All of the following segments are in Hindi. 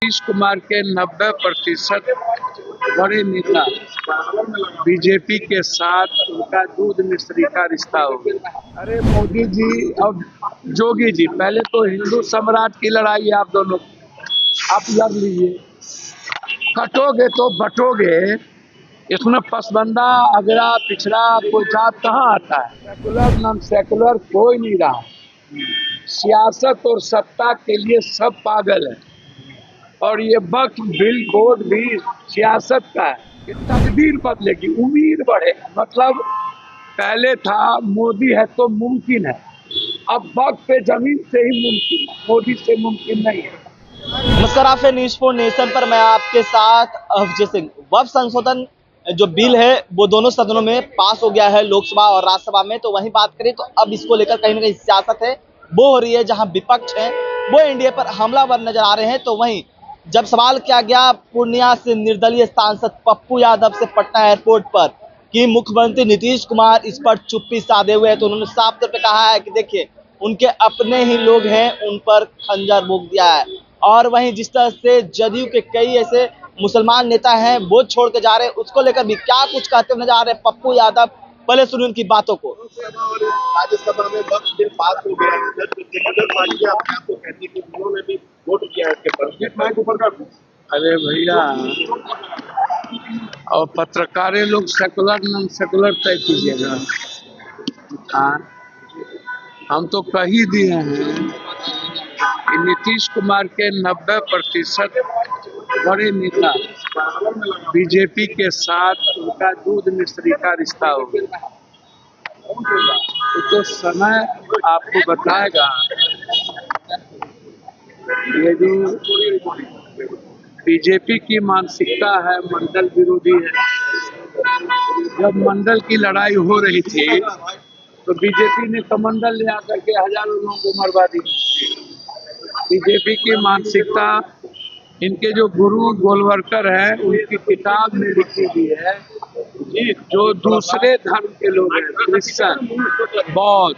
नीतीश कुमार के 90% बड़े नेता बीजेपी के साथ उनका दूध मिश्री का रिश्ता हो गया। अरे मोदी जी और जोगी जी, पहले तो हिंदू सम्राट की लड़ाई आप दोनों आप लड़ लीजिए, कटोगे तो बटोगे। इसमें पसबंदा अगड़ा पिछड़ा कोई जात कहाँ आता है? सेकुलर नॉन सेकुलर कोई नहीं रहा। सियासत और सत्ता के लिए सब पागल है, और ये वक्त बिल कोड भी सियासत का है कि तकदीर बदलेगी, उम्मीद बढ़े। मतलब पहले था मोदी है तो मुमकिन है, अब वक्त पे जमीन से ही मुमकिन है, मोदी से मुमकिन नहीं है। नमस्कार, आप है न्यूज़ फॉर नेशन पर मैं आपके साथ अफजल सिंह। वक्फ संशोधन जो बिल है वो दोनों सदनों में पास हो गया है, लोकसभा और राज्यसभा में। तो वहीं बात करें तो अब इसको लेकर कहीं ना कहीं सियासत है वो हो रही है, जहां विपक्ष है वो एनडीए पर हमलावर नजर आ रहे हैं। तो वहीं जब सवाल किया गया पूर्णिया से निर्दलीय सांसद पप्पू यादव से पटना एयरपोर्ट पर कि मुख्यमंत्री नीतीश कुमार इस पर चुप्पी साधे हुए हैं, तो उन्होंने साफ तौर पर कहा है कि देखिए उनके अपने ही लोग हैं, उन पर खंजर भोंक दिया है। और वहीं जिस तरह से जदयू के कई ऐसे मुसलमान नेता हैं वो छोड़ के जा रहे हैं, उसको लेकर भी क्या कुछ कहते हुए नजर आ रहे हैं पप्पू यादव। पहले सुनिए उनकी बातों को। राज्यसभा में वक्त बिल पास हो गया है, सेक्युलर पार्टियां अपने आप को कहती है कि उन्होंने भी वोट किया है इसके पर। अरे भैया, और पत्रकारें लोग सेकुलर नॉन सेकुलर तय कीजिएगा। हाँ, हम तो कह ही दिए हैं कि नीतीश कुमार के 90% बड़े नेता बीजेपी के साथ उनका दूध मिश्री का रिश्ता हो गया। तो समय आपको बताएगा। ये जो बीजेपी की मानसिकता है मंडल विरोधी है। जब मंडल की लड़ाई हो रही थी तो बीजेपी ने कमंडल ले आकर के हजारों लोगों को मरवा दी। बीजेपी की मानसिकता, इनके जो गुरु गोलवरकर है उनकी किताब में लिखी हुई है, जो दूसरे धर्म के लोग हैं, क्रिश्चियन, बौद्ध,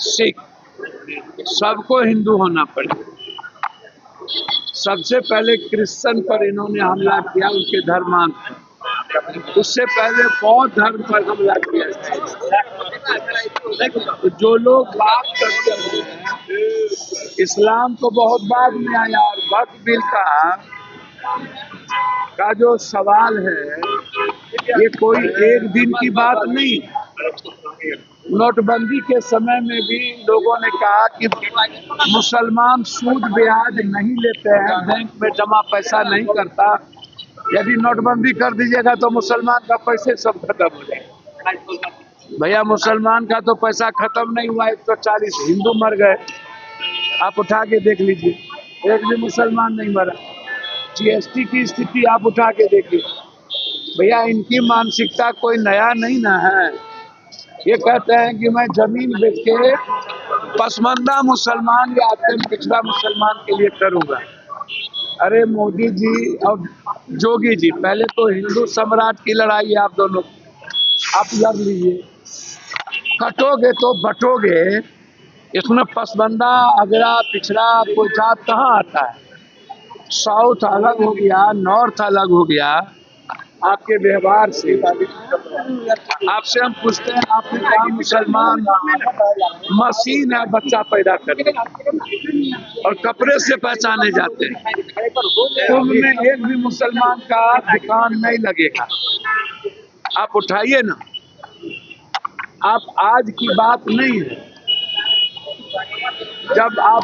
सिख, सबको हिंदू होना पड़ेगा। सबसे पहले क्रिश्चियन पर इन्होंने हमला किया, उनके धर्मांत। उससे पहले बौद्ध धर्म पर हमला किया। तो जो लोग बात करते हैं इस्लाम तो बहुत बाद में आया। और वक्फ बिल का जो सवाल है, ये कोई एक दिन की बात नहीं। नोटबंदी के समय में भी लोगों ने कहा कि मुसलमान सूद ब्याज नहीं लेते हैं, बैंक में जमा पैसा नहीं करता। यदि नोटबंदी कर दीजिएगा तो मुसलमान का पैसे सब खत्म हो जाएगा। भैया, मुसलमान का तो पैसा खत्म नहीं हुआ, 140 हिंदू मर गए। आप उठा के देख लीजिए, एक भी मुसलमान नहीं मरा। जीएसटी की स्थिति आप उठा के देखिए। भैया, इनकी मानसिकता कोई नया नहीं ना है। ये कहते हैं कि मैं जमीन बेच के पसमानदा मुसलमान या अत्यंत पिछड़ा मुसलमान के लिए करूंगा। अरे मोदी जी और जोगी जी, पहले तो हिंदू सम्राट की लड़ाई आप दोनों आप लड़ लीजिए, कटोगे तो बटोगे। इसमें पसबंदा अगड़ा पिछड़ा कोई जात कहाँ आता है? साउथ अलग हो गया, नॉर्थ अलग हो गया। आपके व्यवहार से आपसे हम पूछते हैं, आपने कहा मुसलमान मशीन है बच्चा पैदा करने, और कपड़े से पहचाने जाते हैं। कुंभ में एक भी मुसलमान का दुकान नहीं लगेगा। आप उठाइए ना, आप आज की बात नहीं है। जब आप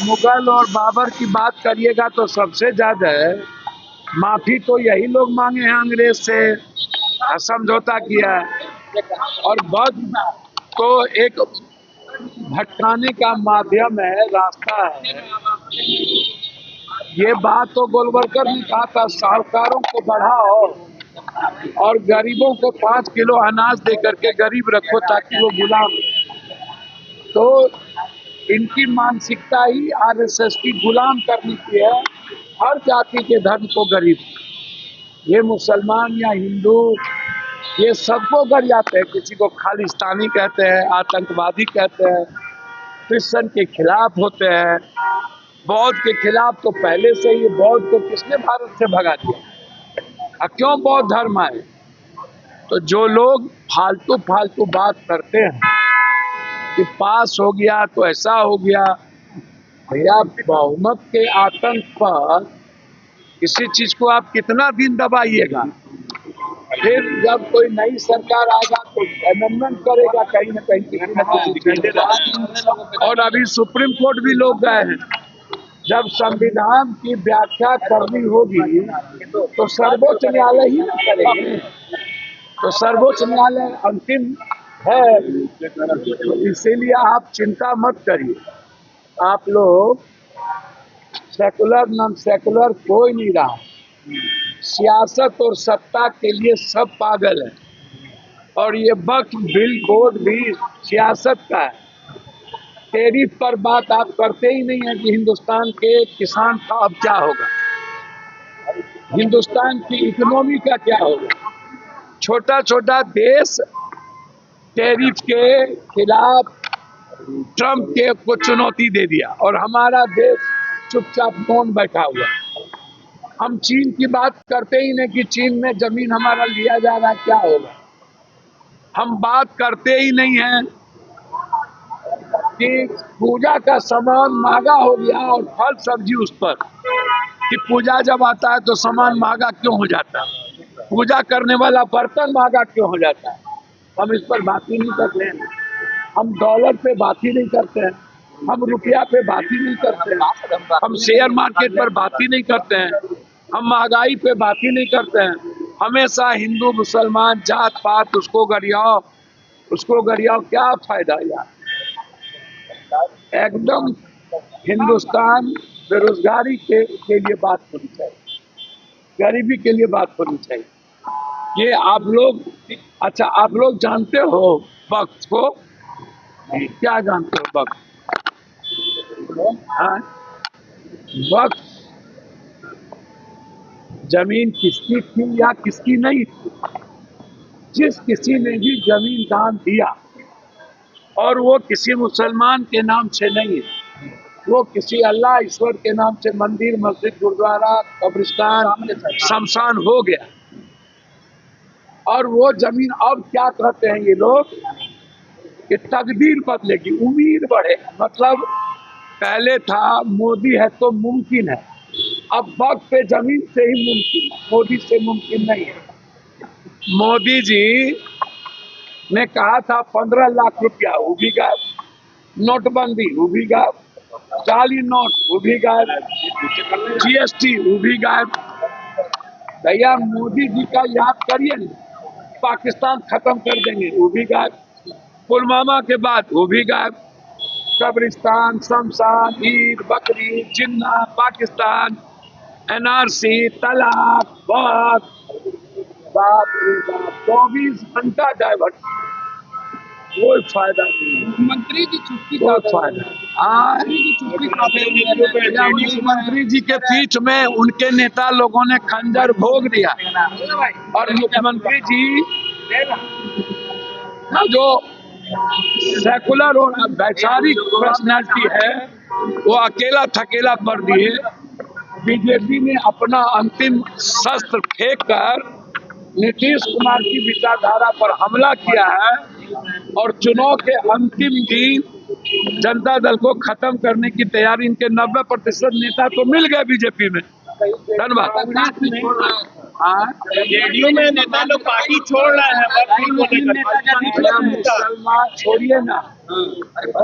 मुगल और बाबर की बात करिएगा तो सबसे ज्यादा माफी तो यही लोग मांगे हैं अंग्रेज से, समझौता किया है। और वक्त तो एक भटकाने का माध्यम है, रास्ता है। ये बात तो गोलवरकर ने कहा था, साहूकारों को बढ़ाओ और गरीबों को 5 किलो अनाज दे करके गरीब रखो ताकि वो गुलाम। तो इनकी मानसिकता ही आरएसएस की गुलाम करने की है, हर जाति के धर्म को गरीब। ये मुसलमान या हिंदू ये सबको गर जाते हैं। किसी को खालिस्तानी कहते हैं, आतंकवादी कहते हैं, क्रिश्चियन के खिलाफ होते हैं। बौद्ध के खिलाफ तो पहले से ही बौद्ध को किसने भारत से भगा दिया? क्यों बौद्ध धर्म आए? तो जो लोग फालतू फालतू बात करते हैं कि पास हो गया तो ऐसा हो गया, भैया बहुमत के आतंक पर किसी चीज को आप कितना दिन दबाइएगा? फिर जब कोई नई सरकार आएगा तो अमेंडमेंट करेगा कहीं ना कहीं किसी न किसी चीज। और अभी सुप्रीम कोर्ट भी लोग गए हैं। जब संविधान की व्याख्या करनी होगी तो सर्वोच्च न्यायालय ही ना करेंगे। तो सर्वोच्च न्यायालय अंतिम है, तो इसीलिए आप चिंता मत करिए। आप लोग सेकुलर नॉन सेकुलर कोई नहीं रहा, सियासत और सत्ता के लिए सब पागल है। और ये वक्फ बिल बोर्ड भी सियासत का है। टैरिफ पर बात आप करते ही नहीं है कि हिंदुस्तान के किसान का अब क्या होगा, हिंदुस्तान की इकोनॉमी का क्या होगा। छोटा छोटा देश टैरिफ के खिलाफ ट्रम्प के को चुनौती दे दिया और हमारा देश चुपचाप मौन बैठा हुआ। हम चीन की बात करते ही नहीं कि चीन में जमीन हमारा लिया जा रहा है, क्या होगा। हम बात करते ही नहीं हैं कि पूजा का सामान महंगा हो गया और फल सब्जी उस पर, कि पूजा जब आता है तो सामान महंगा क्यों हो जाता है, पूजा करने वाला बर्तन महंगा क्यों हो जाता है। हम इस पर बात ही नहीं करते हैं। हम डॉलर पे बात ही नहीं करते हैं, हम रुपया पे बात ही नहीं करते हैं, हम शेयर मार्केट पर बात ही नहीं करते हैं, हम महंगाई पे बात ही नहीं करते हैं। हमेशा हिंदू मुसलमान जात पात उसको गरियाओ, क्या फायदा यार। एकदम हिंदुस्तान बेरोजगारी के लिए बात होनी चाहिए, गरीबी के लिए बात होनी चाहिए। ये आप लोग, अच्छा आप लोग जानते हो वक्त को, क्या जानते हो वक्त? हाँ, वक्त जमीन किसकी थी या किसकी नहीं थी? जिस किसी ने भी जमीन दान दिया और वो किसी मुसलमान के नाम से नहीं है, वो किसी अल्लाह ईश्वर के नाम से मंदिर मस्जिद गुरुद्वारा कब्रिस्तान शमशान हो गया। और वो जमीन अब क्या कहते हैं ये लोग कि तकदीर बदलेगी, उम्मीद बढ़े। मतलब पहले था मोदी है तो मुमकिन है, अब वक्त पे जमीन से ही मुमकिन है, मोदी से मुमकिन नहीं है। मोदी जी ने कहा था 15 लाख रुपया, वो भी गायब। नोटबंदी, वो भी गायब। जाली नोट, वो भी गायब। जीएसटी, वो भी गायब। भैया मोदी जी का याद करिए ना, पाकिस्तान खत्म कर देंगे, वो भी गायब। पुलवामा के बाद वो भी गायब। कब्रिस्तान, शमशान, ईद, बकरी, जिन्ना, पाकिस्तान, एनआरसी, तलाक, बात, बाप रे बाप, 24 घंटा डाइवर्ट, कोई फायदा नहीं। मंत्री की छुट्टी कोई फायदा। मुख्यमंत्री जी के पीठ में उनके नेता लोगों ने खंजर भोग दिया और मुख्यमंत्री जी का जो सेकुलर और वैचारिक पर्सनैलिटी है वो अकेला थकेला कर दिए। बीजेपी ने अपना अंतिम शस्त्र फेंक कर नीतीश कुमार की विचारधारा पर हमला किया है और चुनाव के अंतिम दिन जनता दल को खत्म करने की तैयारी। इनके 90% नेता तो मिल गए बीजेपी में। धन्यवाद। जेडीयू में नेता लोग पार्टी छोड़ रहे हैं, मुसलमान छोड़िए ना,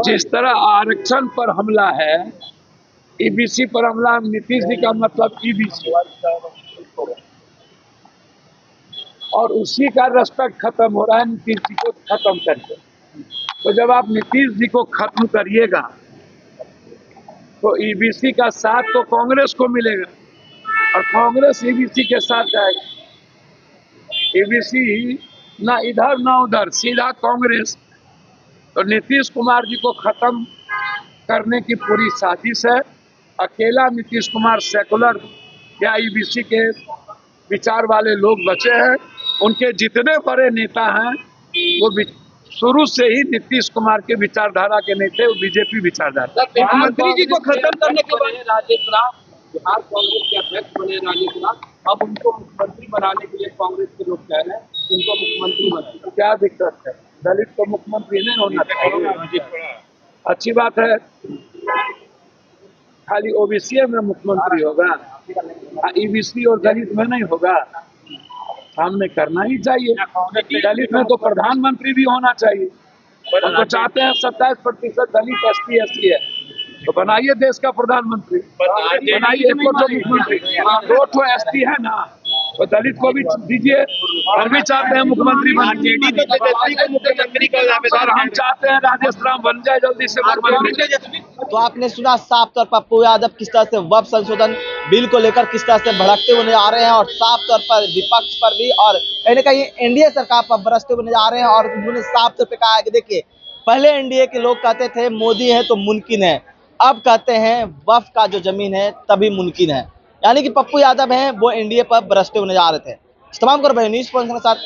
जिस तरह आरक्षण पर हमला है, ईबीसी पर हमला, नीतीश जी का मतलब ईबीसी, और उसी का रेस्पेक्ट खत्म हो रहा है नीतीश जी को खत्म करके। तो जब आप नीतीश जी को खत्म करिएगा तो ईबीसी का साथ तो कांग्रेस को मिलेगा और कांग्रेस ईबीसी के साथ जाएगी। ईबीसी ना इधर ना उधर, सीधा कांग्रेस। तो नीतीश कुमार जी को खत्म करने की पूरी साजिश है। अकेला नीतीश कुमार सेकुलर या ईबीसी के विचार वाले लोग बचे हैं। उनके जितने बड़े नेता हैं वो शुरू से ही नीतीश कुमार के विचारधारा के नहीं थे, वो बीजेपी विचारधारा। मुख्यमंत्री जी को खत्म करने के बाद राजेश राम बिहार कांग्रेस के अध्यक्ष बने राजेश राम, अब उनको मुख्यमंत्री बनाने के लिए कांग्रेस के लोग कह रहे हैं उनको मुख्यमंत्री बनाए। क्या दिक्कत है? दलित को मुख्यमंत्री नहीं होना चाहिए, अच्छी बात है। खाली ओबीसी में मुख्यमंत्री होगा, ईबीसी और दलित में नहीं होगा। सामने करना ही चाहिए। दलित में तो प्रधानमंत्री भी होना चाहिए। हम तो चाहते हैं 27% दलित एसटी एससी है, तो बनाइए देश का प्रधानमंत्री, बनाइए एक और मुख्यमंत्री। 2 एसटी है ना, तो दलित को भी दीजिए। हम भी चाहते हैं मुख्यमंत्री सर, हम चाहते हैं राजेश राम बन जाए जल्दी से मुख्यमंत्री। तो आपने सुना साफ तौर पर पप्पू यादव किस तरह से वक्फ संशोधन बिल को लेकर किस तरह से भड़कते हुए नजर आ रहे हैं, और साफ तौर पर विपक्ष पर भी और कहीं ना कहीं एनडीए सरकार पर बरसते हुए नजर आ रहे हैं। और उन्होंने साफ तौर पर कहा है कि देखिए, पहले एनडीए के लोग कहते थे मोदी है तो मुमकिन है, अब कहते हैं वक्फ का जो जमीन है तभी मुमकिन है। यानी कि पप्पू यादव हैं वो एनडीए पर बरसते हुए नजर आ रहे थे। तमाम कर न्यूज़ के साथ